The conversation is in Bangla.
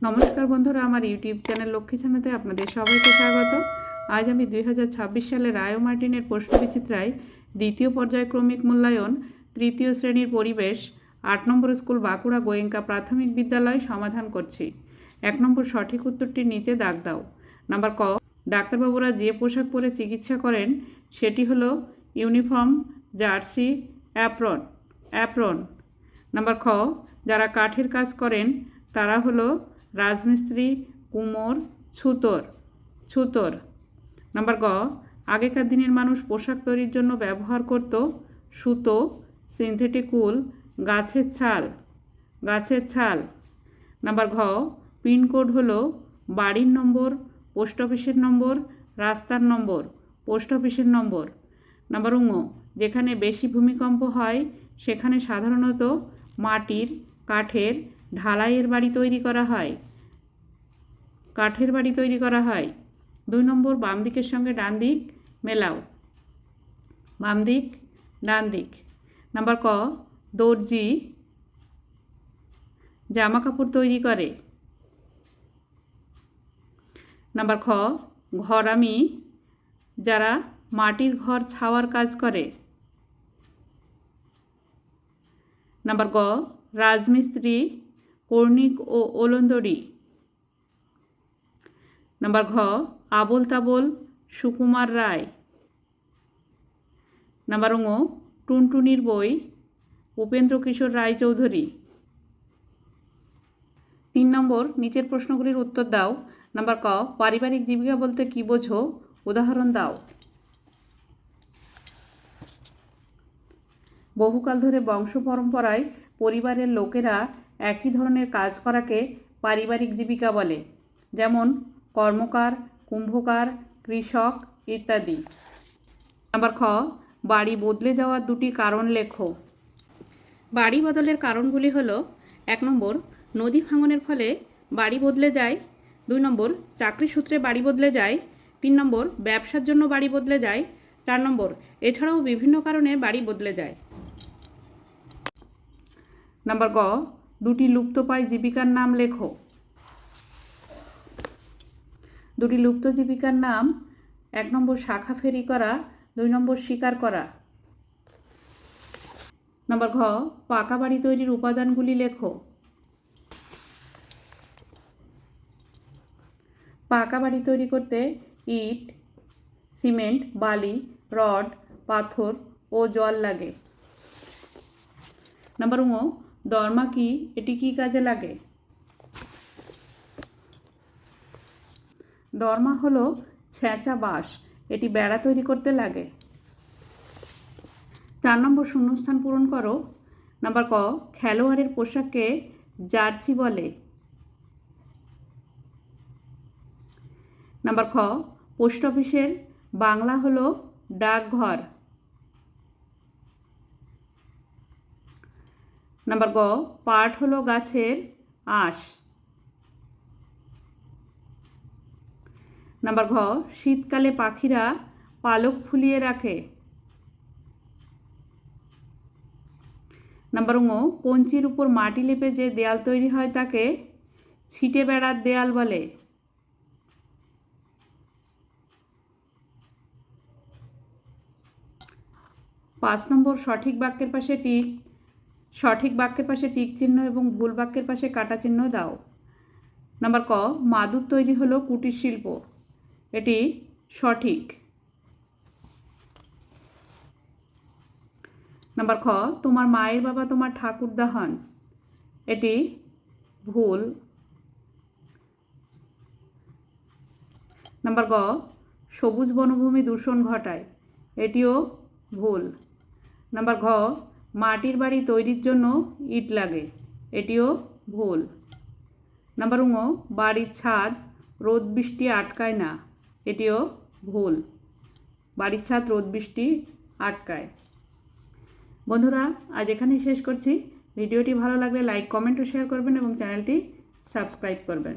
নমস্কার বন্ধুরা, আমার ইউটিউব চ্যানেল লক্ষ্মী ছানাতে আপনাদের সবাইকে স্বাগত। আজ আমি 2026 সালে রায় মার্টিনের প্রশ্নবিচিত্রায় দ্বিতীয় পর্যায়ক্রমিক মূল্যায়ন তৃতীয় শ্রেণীর পরিবেশ 8 নম্বর স্কুল বাঁকুড়া গোয়েঙ্কা প্রাথমিক বিদ্যালয় সমাধান করছি। 1 নম্বর সঠিক উত্তরটি নিচে দাগ দাও। নাম্বার ক, ডাক্তারবাবুরা যে পোশাক পরে চিকিৎসা করেন সেটি হলো ইউনিফর্ম, জার্সি, অ্যাপ্রন। নাম্বার খ, যারা কাঠের কাজ করেন তারা হলো রাজমিস্ত্রি, কুমোর, ছুতর। নাম্বার গ, আগেকার দিনের মানুষ পোশাক তৈরির জন্য ব্যবহার করত সুতো, সিনথেটিক উল, গাছের ছাল। নাম্বার ঘ, পিনকোড হলো বাড়ির নম্বর, পোস্ট অফিসের নম্বর, রাস্তার নম্বর, পোস্ট অফিসের নম্বর। নাম্বার ঙ, যেখানে বেশি ভূমিকম্প হয় সেখানে সাধারণত মাটির, কাঠের, ঢালাইয়ের বাড়ি তৈরি করা হয়। 2 নম্বর, বাম দিকের সঙ্গে ডান দিক মেলাও। বাম দিক, ডান দিক। নাম্বার ক, দর্জি জামা কাপড় তৈরি করে। নাম্বার খ, ঘরামি যারা মাটির ঘর ছাওয়ার কাজ করে। নাম্বার গ, রাজমিস্ত্রি কর্ণিক ও ওলন্দরি। নাম্বার ঘ, আবোল তাবোল সুকুমার রায়। নাম্বার ঙ, টুনটুনির বই উপেন্দ্র কিশোর রায়চৌধুরী। 3 নম্বর, নিচের প্রশ্নগুলির উত্তর দাও। নাম্বার ক, পারিবারিক জীবিকা বলতে কী বোঝো, উদাহরণ দাও। বহুকাল ধরে বংশ পরম্পরায় পরিবারের লোকেরা একই ধরনের কাজ করাকে পারিবারিক জীবিকা বলে, যেমন কর্মকার, কুম্ভকার, কৃষক ইত্যাদি। নাম্বার খ, বাড়ি বদলে যাওয়ার 2টি কারণ লেখো। বাড়ি বদলের কারণগুলি হলো: 1 নম্বর, নদী ভাঙনের ফলে বাড়ি বদলে যায়। 2 নম্বর, চাকরি সূত্রে বাড়ি বদলে যায়। 3 নম্বর, ব্যবসার জন্য বাড়ি বদলে যায়। 4 নম্বর, এছাড়াও বিভিন্ন কারণে বাড়ি বদলে যায়। নাম্বার গ, 2টি লুপ্তপ্রায় জীবিকার নাম লেখো। 2টি লুপ্ত জীবিকার নাম: 1 নম্বর, শাখা ফেরি করা। 2 নম্বর, শিকার করা। নাম্বার ঘ, পাকা বাড়ি তৈরির উপাদানগুলি লেখো। পাকা বাড়ি তৈরি করতে ইট, সিমেন্ট, বালি, রড, পাথর ও জল লাগে। নাম্বার ঙ, দরমা কি, এটি কি কাজে লাগে? দরমা হলো ছেঁচা বাঁশ, এটি বেড়া তৈরি করতে লাগে। 4 নম্বর, শূন্যস্থান পূরণ করো। নাম্বার ক, খেলোয়াড়ের পোশাককে জার্সি বলে। নাম্বার খ, পোস্ট অফিসের বাংলা হলো ডাকঘর। নাম্বার গ, পাট হলো গাছের আঁশ। নাম্বার ঘ, শীতকালে পাখিরা পালক ফুলিয়ে রাখে। নাম্বার ঙ, কঞ্চির উপর মাটি লেপে যে দেয়াল তৈরি হয় তাকে ছিটে বেড়ার দেয়াল বলে। পাঁচ নম্বর, সঠিক বাক্যের পাশে টিক চিহ্ন এবং ভুল বাক্যের পাশে কাটা চিহ্ন দাও। নাম্বার ক, মাদুর তৈরি হলো কুটির শিল্প, এটি সঠিক। নাম্বার খ, তোমার মায়ের বাবা তোমার ঠাকুরদা হন, এটি ভুল। নাম্বার গ, সবুজ বনভূমি দূষণ ঘটায়, এটিও ভুল। নাম্বার ঘ, মাটির বাড়ি তৈরির জন্য ইট লাগে, এটিও ভুল। নাম্বার ঙ, বাড়ির ছাদ রোদ বৃষ্টি আটকায় না, এটিও ভুল। বাড়ির ছাদ রোদ বৃষ্টি আটকায়। বন্ধুরা, আজ এখানেই শেষ করছি। ভিডিওটি ভালো লাগলে লাইক, কমেন্ট ও শেয়ার করবেন এবং চ্যানেলটি সাবস্ক্রাইব করবেন।